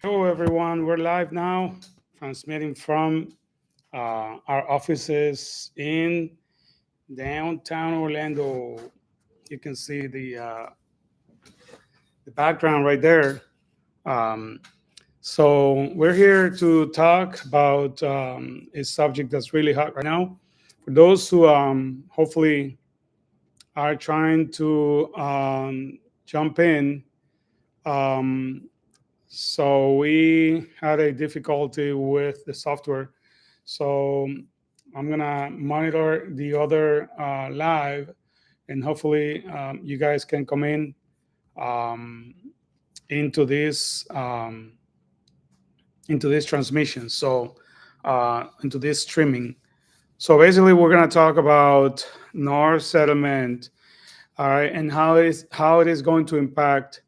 Hello, everyone. We're live now, transmitting from our offices in downtown Orlando. You can see the background right there. Um, so we're here to talk about a subject that's really hot right now. For those who hopefully are trying to jump in, um, so we had a difficulty with the software. So I'm gonna monitor the other live, and hopefully you guys can come in um, into this transmission. So into this streaming. So basically, we're gonna talk about NAR settlement, all right, and how it is going to impact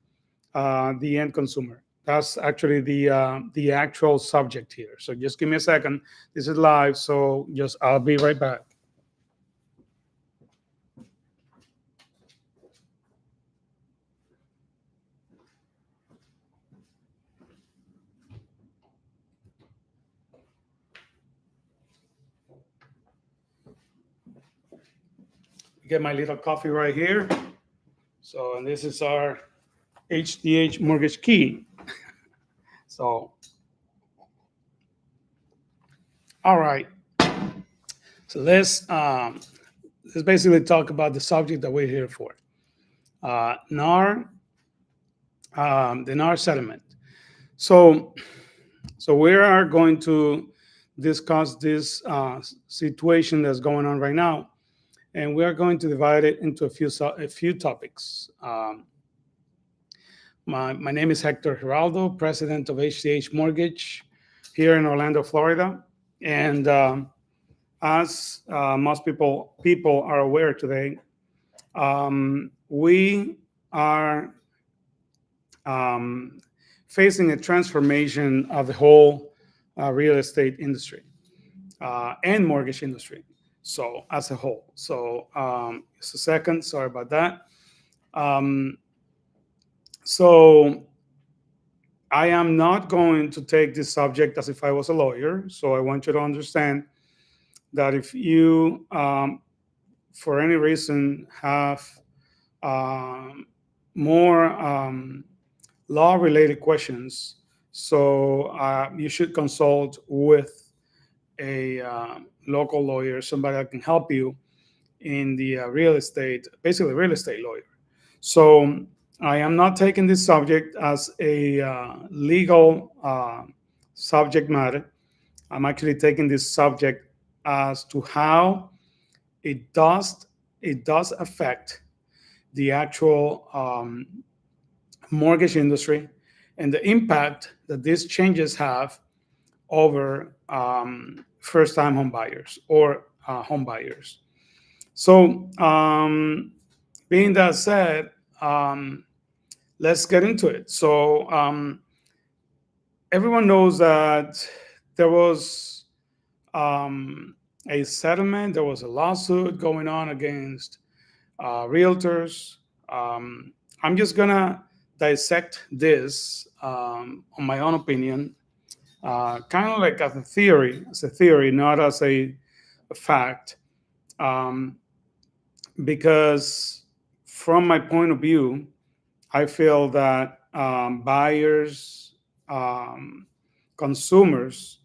the end consumer. That's actually the actual subject here. So just give me a second. This is live, so just I'll be right back. Get my little coffee right here. So and this is our HDH mortgage key. So all right. So let's basically talk about the subject that we're here for. NAR, the NAR settlement. So so we are going to discuss this situation that's going on right now, and we are going to divide it into a few topics. My name is Hector Giraldo, president of HCH Mortgage here in Orlando, Florida, and as most people are aware today, we are um, facing a transformation of the whole real estate industry and mortgage industry. So as a whole. So just a second. Sorry about that. Um, so I am not going to take this subject as if I was a lawyer. So I want you to understand that if you, for any reason, have um, more law-related questions, so you should consult with a local lawyer, somebody that can help you in the real estate, basically real estate lawyer. So I am not taking this subject as a legal subject matter. I'm actually taking this subject as to how it does affect the actual mortgage industry and the impact that these changes have over first-time home buyers or home buyers. So, being that said, let's get into it. So, everyone knows that there was a settlement, there was a lawsuit going on against realtors. I'm just gonna dissect this on my own opinion, kind of like as a theory, not as a fact, um, because from my point of view, I feel that buyers, consumers,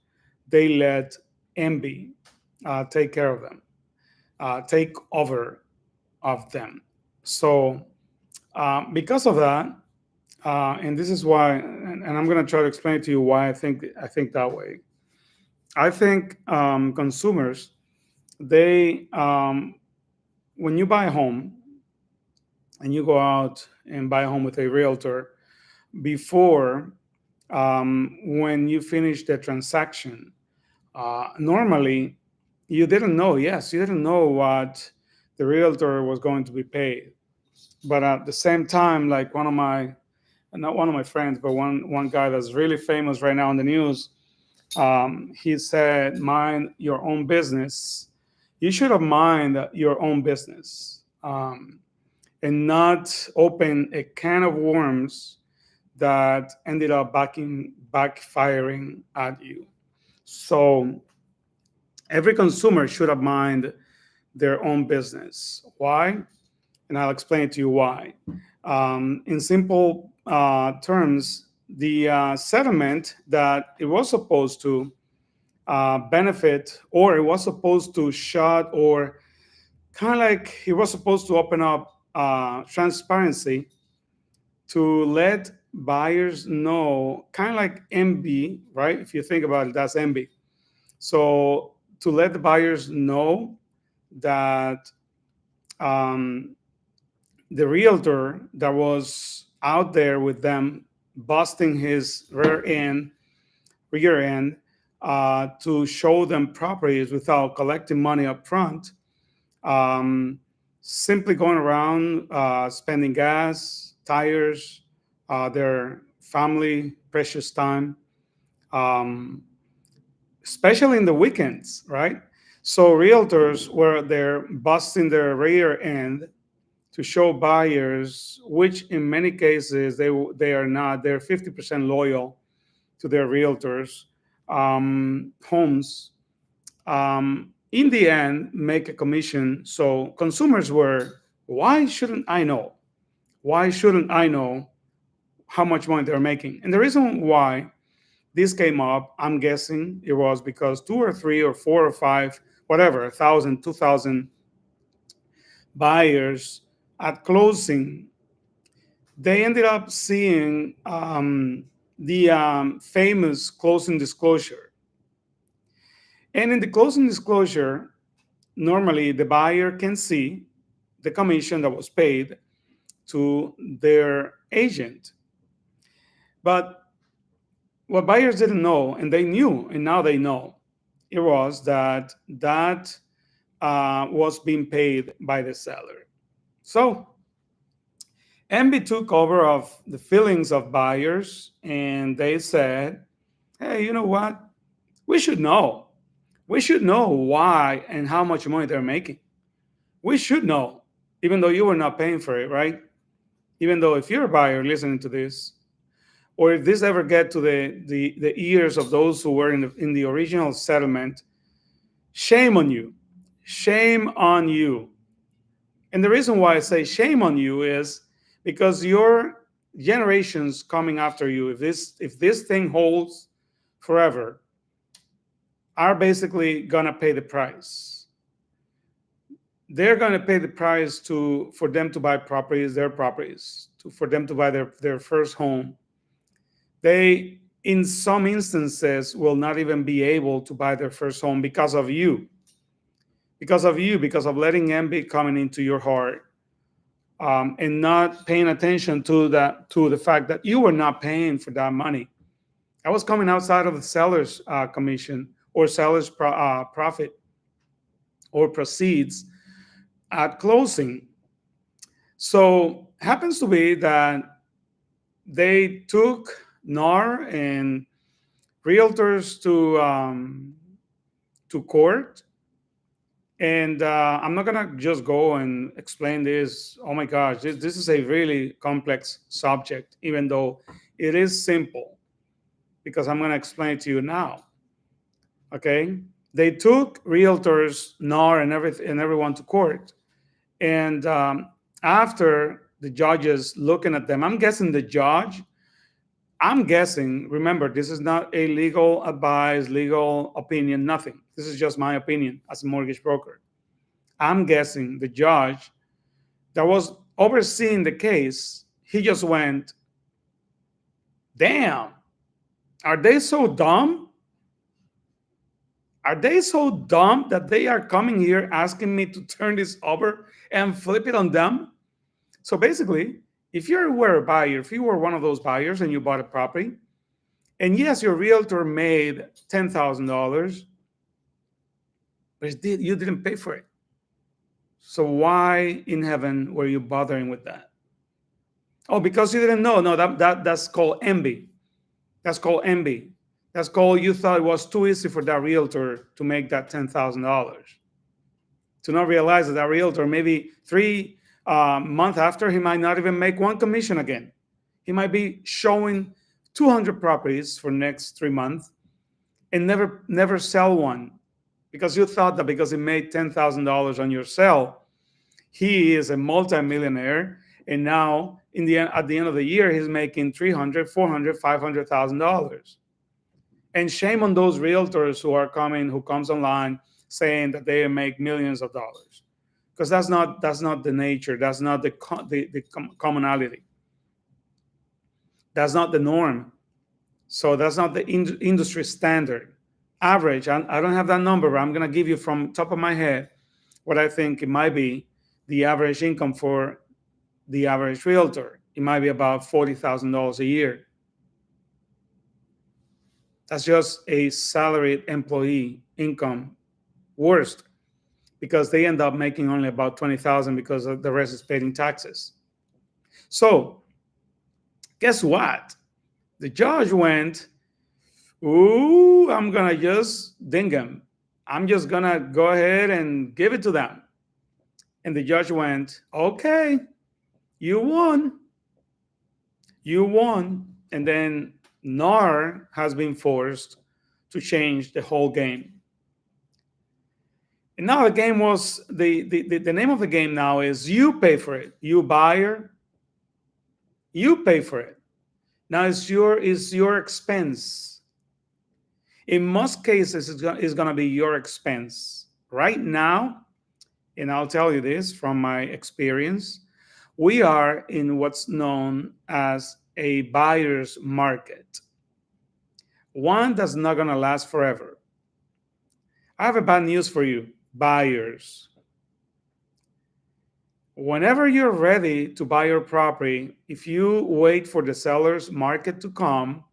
they let envy take care of them, take over of them. So because of that, and this is why, and I'm going to try to explain to you why I think that way. I think consumers, they when you buy a home and you go out and buy a home with a realtor, before when you finish the transaction, normally you didn't know. Yes, you didn't know what the realtor was going to be paid, but at the same time, like one of my not one of my friends, but one guy that's really famous right now in the news. He said, "Mind your own business." You should have mind your own business and not open a can of worms that ended up backfiring at you. So every consumer should have mind their own business. Why? And I'll explain to you why. In simple terms, the settlement that it was supposed to benefit, or it was supposed to shut, or kind of like it was supposed to open up transparency to let buyers know, kind of like MB, right? If you think about it, that's MB. So to let the buyers know that um, the realtor that was out there with them busting his rear end to show them properties without collecting money up front, um, simply going around spending gas, tires, their family precious time, um, especially in the weekends, right? So realtors were there busting their rear end to show buyers, which in many cases they are not. They're 50% loyal to their realtors, homes. In the end, make a commission. So consumers were, why shouldn't I know? Why shouldn't I know how much money they're making? And the reason why this came up, I'm guessing it was because two or three or four or five, whatever, 1,000, 2,000 buyers at closing, they ended up seeing the famous closing disclosure. And in the closing disclosure, normally the buyer can see the commission that was paid to their agent. But what buyers didn't know, and they knew, and now they know, it was that was being paid by the seller. So MB took over of the feelings of buyers, and they said, "Hey, you know what? We should know. We should know why and how much money they're making. We should know, even though you were not paying for it, right? Even though if you're a buyer listening to this, or if this ever get to the ears of those who were in the original settlement, shame on you. Shame on you. And the reason why I say shame on you is because your generations coming after you, if this thing holds forever, are basically gonna pay the price. They're gonna pay the price for them to buy properties, their properties, for them to buy their first home. They, in some instances, will not even be able to buy their first home because of you, because of letting envy coming into your heart, and not paying attention to the fact that you were not paying for that money. That was coming outside of the seller's commission or seller's profit or proceeds at closing. So happens to be that they took NAR and realtors to court. And I'm not gonna just go and explain this. Oh my gosh, this is a really complex subject, even though it is simple, because I'm gonna explain it to you now. Okay, they took realtors, NAR, and everyone to court, and after the judges looking at them, I'm guessing the judge. I'm guessing. Remember, this is not a legal advice, legal opinion, nothing. This is just my opinion as a mortgage broker. I'm guessing the judge that was overseeing the case, he just went, damn, are they so dumb? Are they so dumb that they are coming here asking me to turn this over and flip it on them? So basically, if you were a buyer, if you were one of those buyers and you bought a property, and yes, your realtor made $10,000, but you didn't pay for it. So why in heaven were you bothering with that? Oh, because you didn't know. No, that's called envy. That's called envy. That's called you thought it was too easy for that realtor to make that $10,000. To not realize that realtor maybe 3 months after he might not even make one commission again. He might be showing 200 properties for next 3 months and never sell one because you thought that because he made $10,000 on your sale, he is a multimillionaire, and now at the end of the year he's making 300, 400, $500,000. And shame on those realtors who comes online saying that they make millions of dollars, because that's not the nature, that's not the commonality, that's not the norm. So that's not the industry standard. Average, I don't have that number, but I'm going to give you from top of my head what I think it might be the average income for the average realtor. It might be about $40,000 a year. That's just a salaried employee income. Worst, because they end up making only about 20,000 because the rest is paid in taxes. So guess what? The judge went, ooh, I'm gonna just ding him. I'm just gonna go ahead and give it to them. And the judge went, okay, you won. You won. And then NAR has been forced to change the whole game. And now the game was the name of the game now is you pay for it. You buyer, you pay for it. Now it's your expense. In most cases, it's going to be your expense. Right now, and I'll tell you this from my experience, we are in what's known as a buyer's market. One that's not going to last forever. I have a bad news for you, buyers. Whenever you're ready to buy your property, if you wait for the seller's market to come,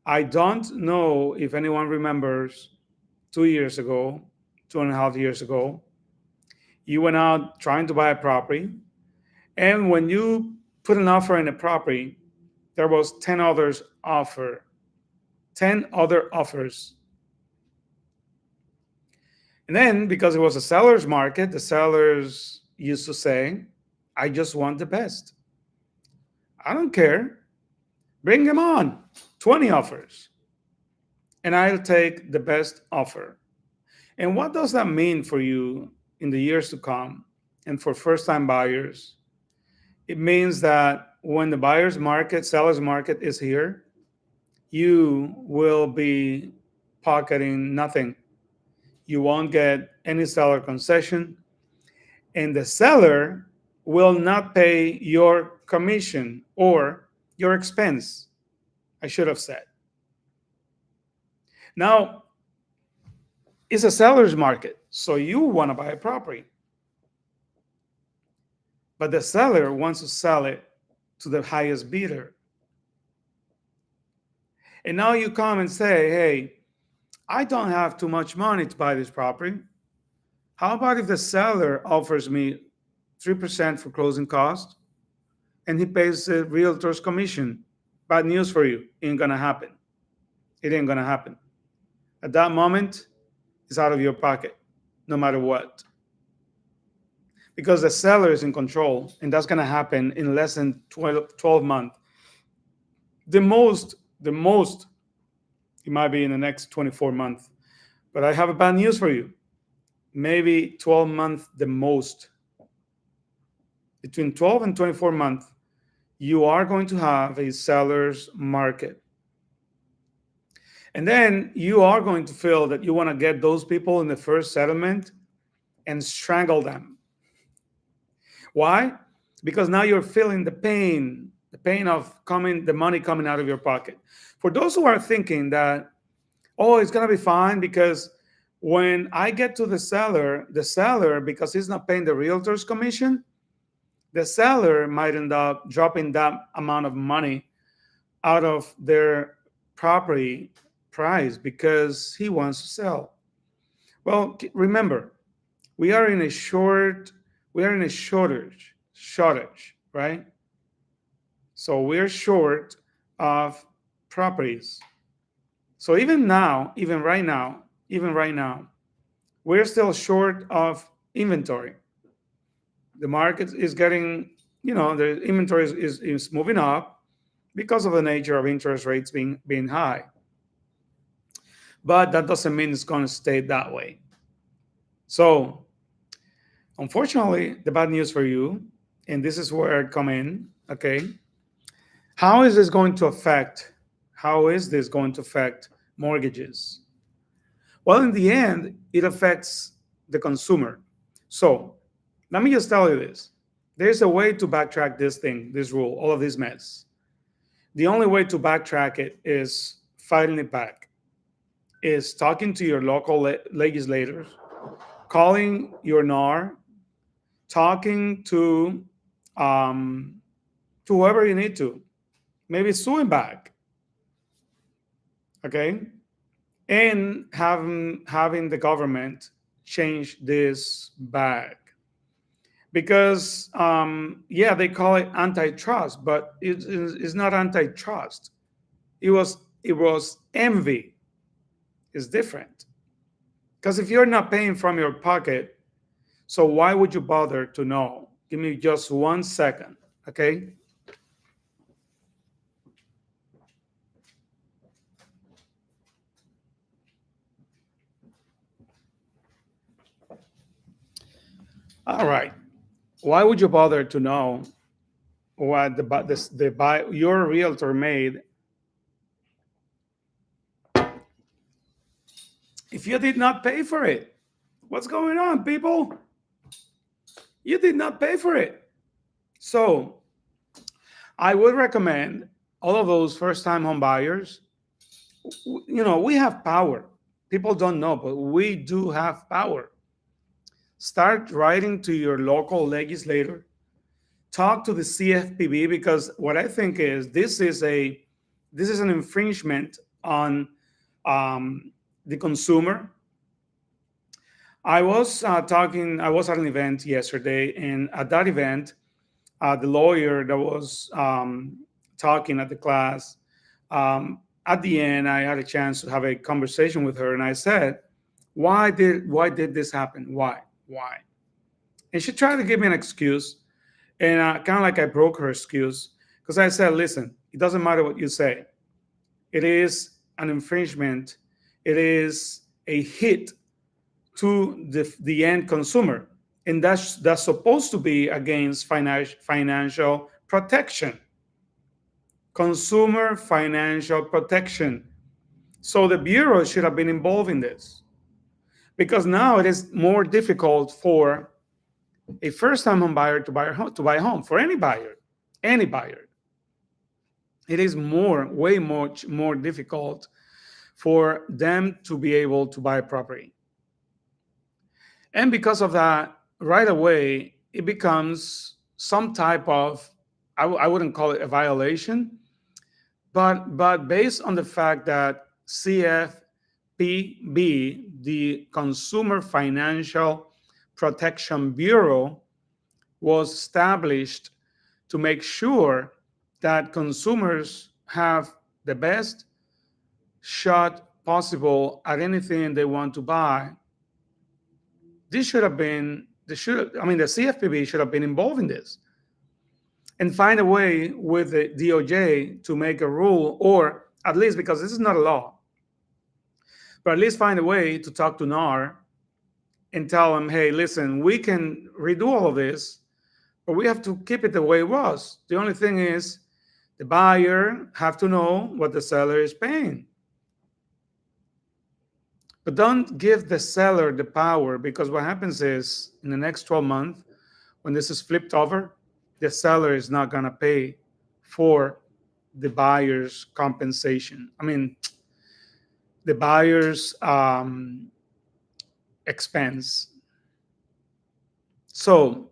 I don't know if anyone remembers 2 years ago, 2.5 years ago, you went out trying to buy a property. And when you put an offer in a property, there was 10 others offer, 10 other offers. And then because it was a seller's market, the sellers used to say, I just want the best. I don't care. Bring them on. 20 offers. And I'll take the best offer. And what does that mean for you in the years to come and for first-time buyers? It means that when the buyer's market, seller's market is here, you will be pocketing nothing. You won't get any seller concession, and the seller will not pay your commission or your expense, I should have said. Now, it's a seller's market, so you want to buy a property. But the seller wants to sell it to the highest bidder. And now you come and say, hey, I don't have too much money to buy this property. How about if the seller offers me 3% for closing costs and he pays the realtor's commission? Bad news for you. Ain't gonna happen. It ain't gonna happen. At that moment, it's out of your pocket, no matter what. Because the seller is in control, and that's gonna happen in less than 12 months. The most, it might be in the next 24 months. But I have a bad news for you. Maybe 12 months the most. Between 12 and 24 months, you are going to have a seller's market. And then you are going to feel that you want to get those people in the first settlement and strangle them. Why? Because now you're feeling the pain of the money coming out of your pocket. For those who are thinking that, oh, it's going to be fine because when I get to the seller, because he's not paying the realtor's commission, the seller might end up dropping that amount of money out of their property price because he wants to sell. Well, remember, we are in a shortage, right? So we're short of properties. So even right now, we're still short of inventory. The market is getting the inventory is moving up because of the nature of interest rates being high. But that doesn't mean it's going to stay that way. So, unfortunately, the bad news for you, and this is where I come in, okay? How is this going to affect? How is this going to affect mortgages? Well, in the end, it affects the consumer. So, let me just tell you this. There's a way to backtrack this thing, this rule, all of this mess. The only way to backtrack it is fighting it back, is talking to your local legislators, calling your NAR, talking to whoever you need to, maybe suing back, okay, and having the government change this back. Because yeah, they call it antitrust, but it's not antitrust. It was envy. It's different. Because if you're not paying from your pocket, so why would you bother to know? Give me just 1 second, okay? All right. Why would you bother to know what your realtor made if you did not pay for it? What's going on, people? You did not pay for it. So I would recommend all of those first-time home buyers. We have power. People don't know, but we do have power. Start writing to your local legislator. Talk to the CFPB, because what I think is this is an infringement on the consumer. I was at an event yesterday, and at that event, the lawyer that was talking at the class, at the end, I had a chance to have a conversation with her, and I said, why did this happen? Why? And she tried to give me an excuse, and kind of like I broke her excuse, because I said, listen, it doesn't matter what you say. It is an infringement. It is a hit to the end consumer. And that's supposed to be against financial protection. Consumer financial protection. So the Bureau should have been involved in this. Because now it is more difficult for a first-time home buyer to buy a home, for any buyer. It is way much more difficult for them to be able to buy a property. And because of that, right away, it becomes some type of, I wouldn't call it a violation, but based on the fact that CFPB, the Consumer Financial Protection Bureau, was established to make sure that consumers have the best shot possible at anything they want to buy. The CFPB should have been involved in this and find a way with the DOJ to make a rule, or at least, because this is not a law, but at least find a way to talk to NAR and tell them, hey, listen, we can redo all of this, but we have to keep it the way it was. The only thing is the buyer have to know what the seller is paying. But don't give the seller the power, because what happens is in the next 12 months, when this is flipped over, the seller is not going to pay for the buyer's compensation. The buyer's expense. So,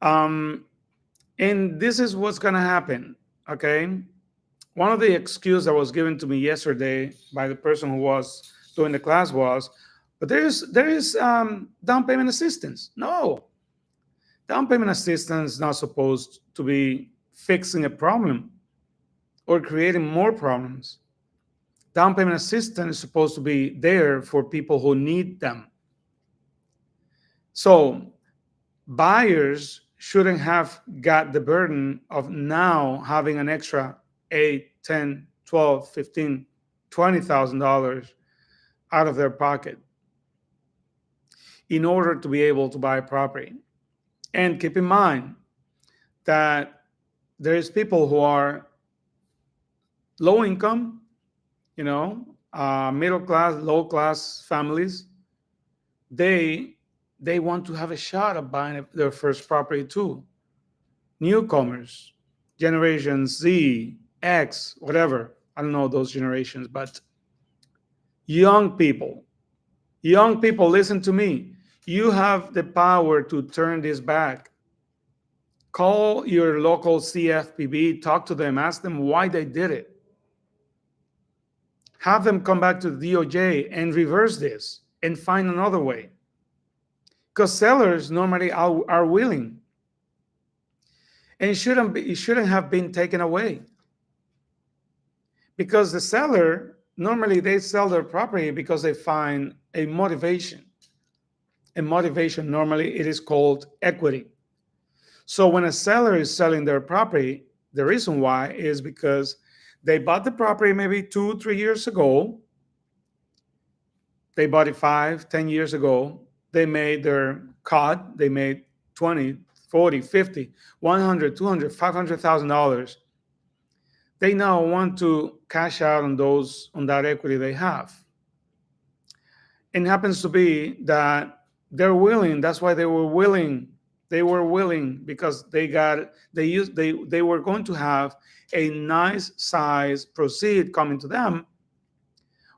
and this is what's going to happen, okay? One of the excuses that was given to me yesterday by the person who was doing the class was, but there is down payment assistance. No, down payment assistance is not supposed to be fixing a problem or creating more problems. Down payment assistance is supposed to be there for people who need them. So buyers shouldn't have got the burden of now having an extra 8, 10, 12, 15, $20,000 out of their pocket in order to be able to buy a property. And keep in mind that there's people who are low income, middle class, low class families. They they want to have a shot at buying their first property too. Newcomers, Generation Z, X, whatever. I don't know those generations, but young people, listen to me. You have the power to turn this back. Call your local CFPB, talk to them, ask them why they did it. Have them come back to the DOJ and reverse this and find another way. Because sellers normally are willing. And it shouldn't have been taken away. Because the seller, normally they sell their property because they find a motivation. And motivation, normally it is called equity. So when a seller is selling their property, the reason why is because they bought the property maybe 2-3 years ago. They bought it 5-10 years ago. They made their cut. They made 20, 40, 50, 100, 200, $500,000. They now want to cash out on that equity they have. And it happens to be that they're willing. That's why they were willing. They were willing because they were going to have a nice size proceed coming to them.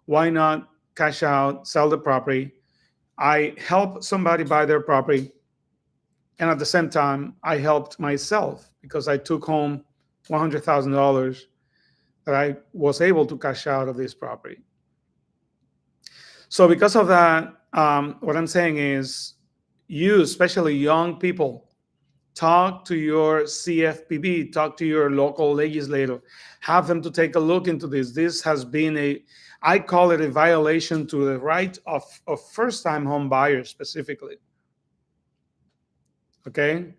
Why not cash out, sell the property? I help somebody buy their property, and at the same time, I helped myself because I took home $100,000 that I was able to cash out of this property. So because of that, what I'm saying is, you, especially young people, talk to your CFPB, talk to your local legislator, have them to take a look into this. This has been I call it a violation to the right of first-time home buyers specifically. Okay?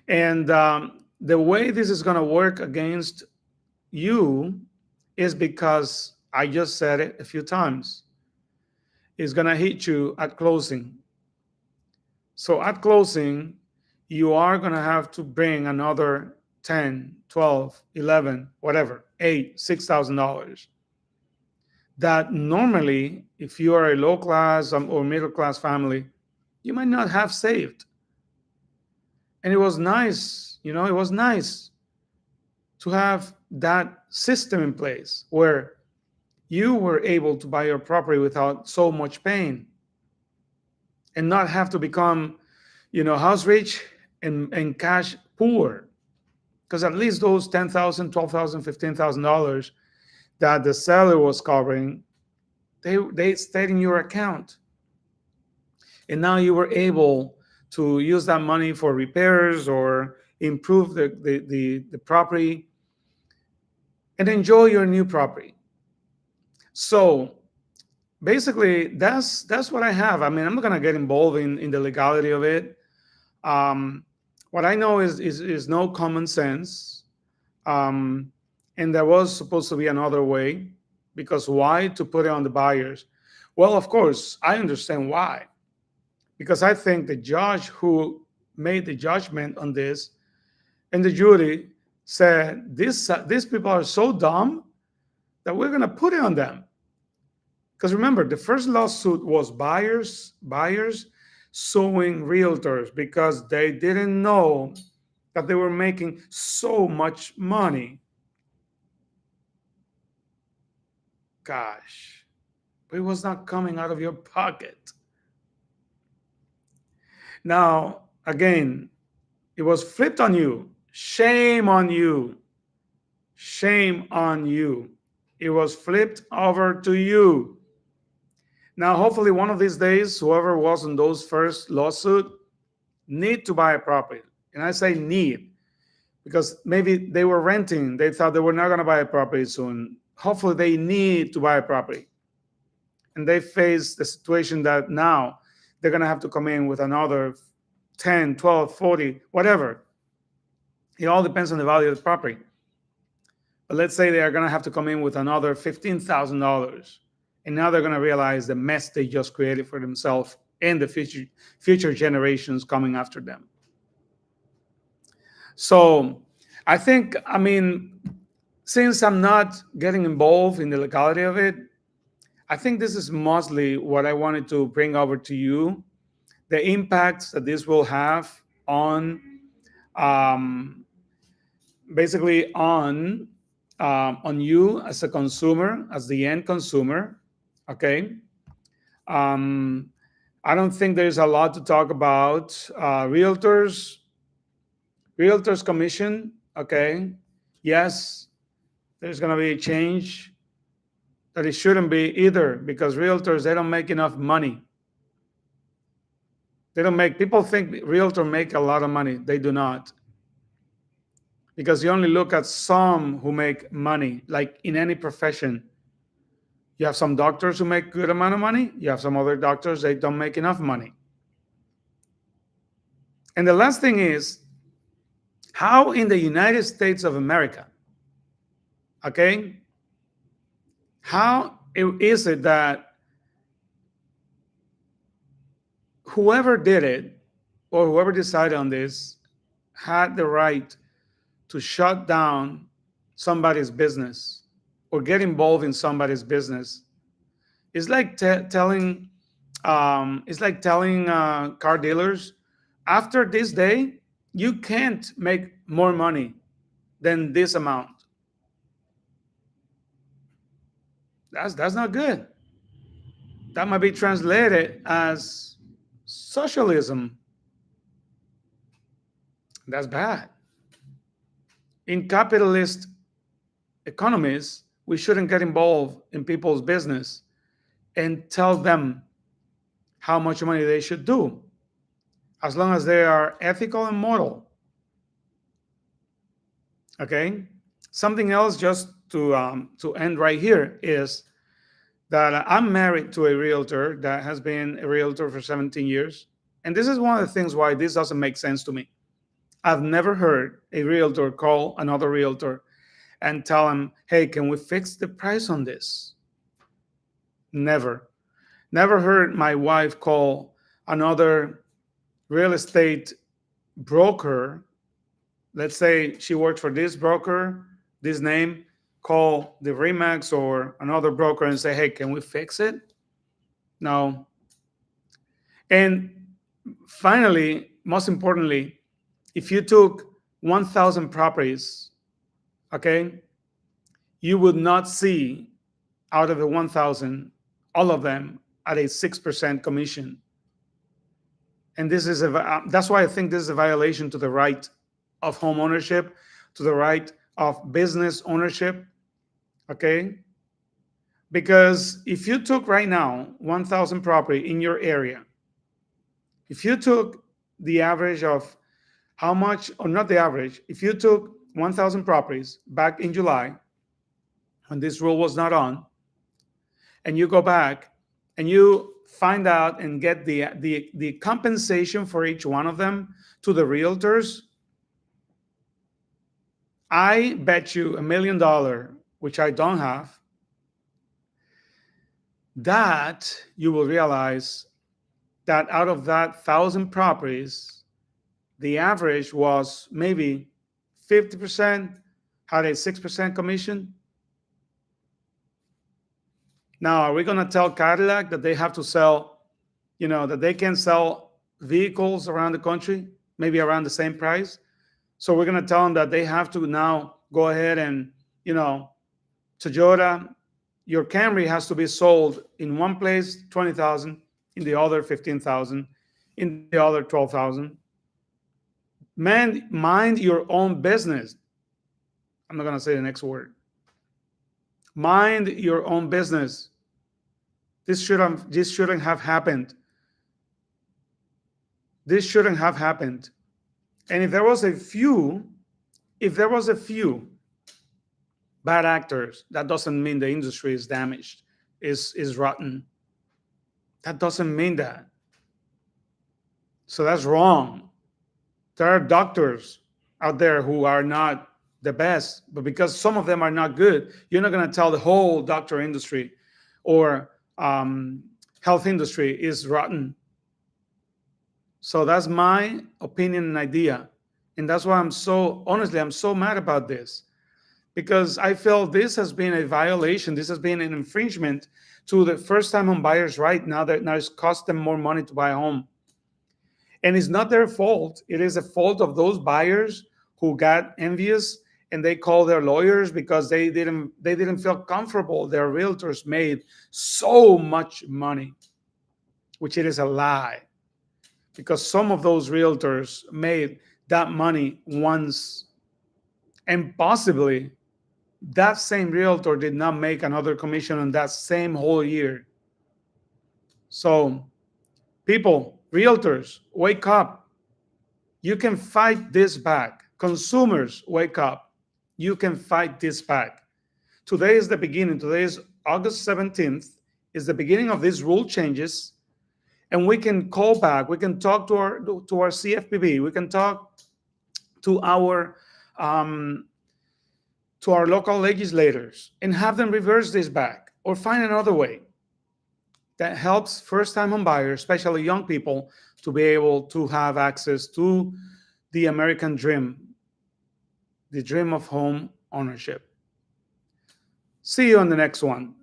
And the way this is going to work against you is because I just said it a few times. It's going to hit you at closing. So at closing, you are going to have to bring another 10, 12, 11, whatever, $8,000, $6,000. That normally, if you are a low class or middle class family, you might not have saved. And it was nice, it was nice to have that system in place where you were able to buy your property without so much pain and not have to become, house rich and cash poor. Because at least those $10,000, $12,000, $15,000 that the seller was covering, they stayed in your account. And now you were able to use that money for repairs or improve the property and enjoy your new property. So basically, that's what I have. I mean, I'm not going to get involved in the legality of it. What I know is no common sense. And there was supposed to be another way, because why? To put it on the buyers. Well, of course, I understand why. Because I think the judge who made the judgment on this and the jury said, these people are so dumb that we're going to put it on them. Because remember, the first lawsuit was buyers suing realtors because they didn't know that they were making so much money. Gosh, but it was not coming out of your pocket. Now, again, it was flipped on you. Shame on you. Shame on you. It was flipped over to you. Now, hopefully one of these days, whoever was in those first lawsuit need to buy a property. And I say need, because maybe they were renting. They thought they were not going to buy a property soon. Hopefully they need to buy a property. And they face the situation that now they're going to have to come in with another 10, 12, 40, whatever, It all depends on the value of the property. But let's say they are going to have to come in with another $15,000, and now they're going to realize the mess they just created for themselves and the future generations coming after them. So I think, I mean, since I'm not getting involved in the legality of it, I think this is mostly what I wanted to bring over to you, the impacts that this will have on, um, basically on you as a consumer, as the end consumer. Okay. Um, I don't think there's a lot to talk about. Realtors commission. Okay. Yes, there's going to be a change that it shouldn't be either, because realtors, they don't make enough money. They don't make, people think realtors make a lot of money. They do not, because you only look at some who make money, like in any profession. You have some doctors who make good amount of money. You have some other doctors, they don't make enough money. And the last thing is, how in the United States of America, okay, how is it that whoever did it or whoever decided on this had the right to shut down somebody's business or get involved in somebody's business? It's like telling, car dealers, after this day, you can't make more money than this amount. That's not good. That might be translated as socialism. That's bad. In capitalist economies, we shouldn't get involved in people's business and tell them how much money they should do, as long as they are ethical and moral. Okay. Something else, just to end right here, is that I'm married to a realtor that has been a realtor for 17 years. And this is one of the things why this doesn't make sense to me. I've never heard a realtor call another realtor and tell him, hey, can we fix the price on this? Never. Never heard my wife call another real estate broker. Let's say she works for this broker, this name, call the Remax or another broker and say, hey, can we fix it? No. And finally, most importantly, if you took 1,000 properties, okay, you would not see out of the 1,000, all of them at a 6% commission. And this is that's why I think this is a violation to the right of home ownership, to the right of business ownership. Okay. Because if you took right now 1,000 property in your area, if you took the average of how much, or not the average, if you took 1,000 properties back in July when this rule was not on, and you go back and you find out and get the compensation for each one of them to the realtors, I bet you $1 million, which I don't have, that you will realize that out of that 1,000 properties, the average was maybe 50% had a 6% commission. Now, are we going to tell Cadillac that they have to sell, that they can sell vehicles around the country, maybe around the same price? So we're going to tell them that they have to now go ahead and, Toyota, your Camry has to be sold in one place 20,000, in the other 15,000, in the other 12,000. Man, mind your own business. I'm not going to say the next word. Mind your own business. This shouldn't have happened. This shouldn't have happened. And if there was a few bad actors, that doesn't mean the industry is damaged, is rotten. That doesn't mean that. So that's wrong. There are doctors out there who are not the best, but because some of them are not good, you're not going to tell the whole doctor industry or health industry is rotten. So that's my opinion and idea. And that's why I'm so mad about this, because I feel this has been a violation. This has been an infringement to the first time home buyers right now, that now it's cost them more money to buy a home. And it's not their fault. It is a fault of those buyers who got envious and they called their lawyers because they didn't feel comfortable. Their realtors made so much money, which it is a lie, because some of those realtors made that money once, and possibly that same realtor did not make another commission on that same whole year. So, people, realtors, wake up. You can fight this back. Consumers, wake up. You can fight this back. Today is the beginning. Today is August 17th, is the beginning of these rule changes. And we can call back. We can talk to our CFPB. We can talk to our local legislators and have them reverse this back, or find another way that helps first-time homebuyers, especially young people, to be able to have access to the American dream, the dream of home ownership. See you on the next one.